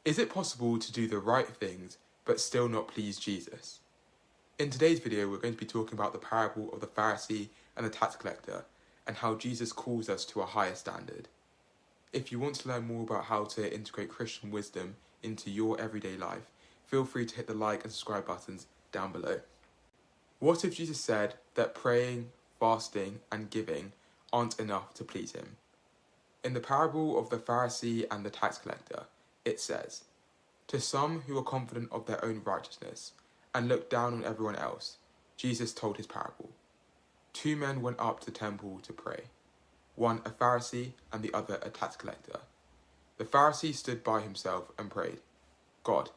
Is it possible to do the right things but still not please Jesus? In today's video, we're going to be talking about the parable of the Pharisee and the tax collector and how Jesus calls us to a higher standard. If you want to learn more about how to integrate Christian wisdom into your everyday life, feel free to hit the like and subscribe buttons down below. What if Jesus said that praying, fasting, and giving aren't enough to please him? In the parable of the Pharisee and the tax collector, it says, "To some who are confident of their own righteousness and look down on everyone else, Jesus told his parable. 2 men went up to the temple to pray, one a Pharisee and the other a tax collector. The Pharisee stood by himself and prayed, 'God,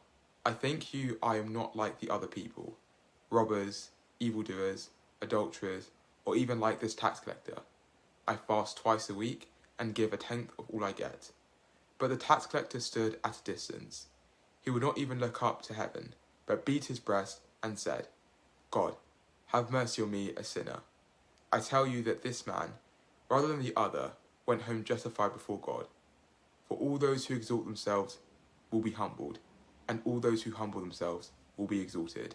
I thank you I am not like the other people, robbers, evildoers, adulterers, or even like this tax collector. I fast twice a week and give 1/10 of all I get.' But the tax collector stood at a distance. He would not even look up to heaven, but beat his breast and said, 'God, have mercy on me, a sinner.' I tell you that this man, rather than the other, went home justified before God. For all those who exalt themselves will be humbled, and all those who humble themselves will be exalted."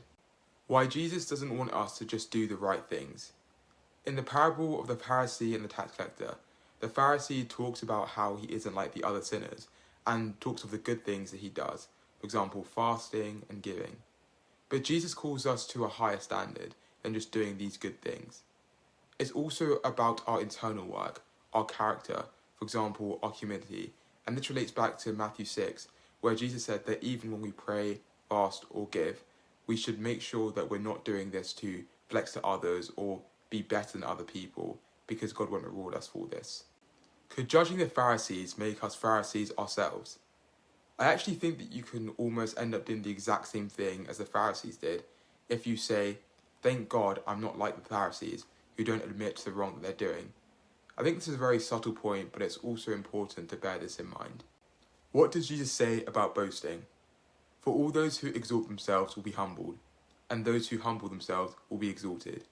Why Jesus doesn't want us to just do the right things. In the parable of the Pharisee and the tax collector, the Pharisee talks about how he isn't like the other sinners and talks of the good things that he does, for example, fasting and giving. But Jesus calls us to a higher standard than just doing these good things. It's also about our internal work, our character, for example, our humility, and this relates back to Matthew 6, where Jesus said that even when we pray, fast, or give, we should make sure that we're not doing this to flex to others or be better than other people, because God won't reward us for this. Could judging the Pharisees make us Pharisees ourselves? I actually think that you can almost end up doing the exact same thing as the Pharisees did if you say, "Thank God I'm not like the Pharisees, who don't admit to the wrong that they're doing." I think this is a very subtle point, but it's also important to bear this in mind. What does Jesus say about boasting? "For all those who exalt themselves will be humbled, and those who humble themselves will be exalted."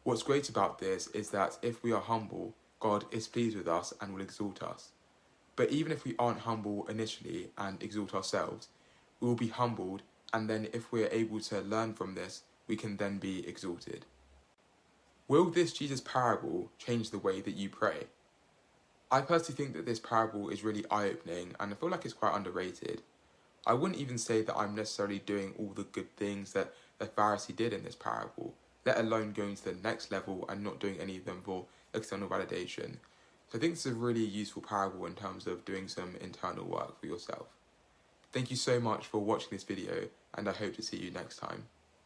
What's great about this is that if we are humble, God is pleased with us and will exalt us. But even if we aren't humble initially and exalt ourselves, we will be humbled, and then if we are able to learn from this, we can then be exalted. Will this Jesus parable change the way that you pray? I personally think that this parable is really eye-opening, and I feel like it's quite underrated. I wouldn't even say that I'm necessarily doing all the good things that the Pharisee did in this parable, let alone going to the next level and not doing any of them for external validation. So I think this is a really useful parable in terms of doing some internal work for yourself. Thank you so much for watching this video, and I hope to see you next time.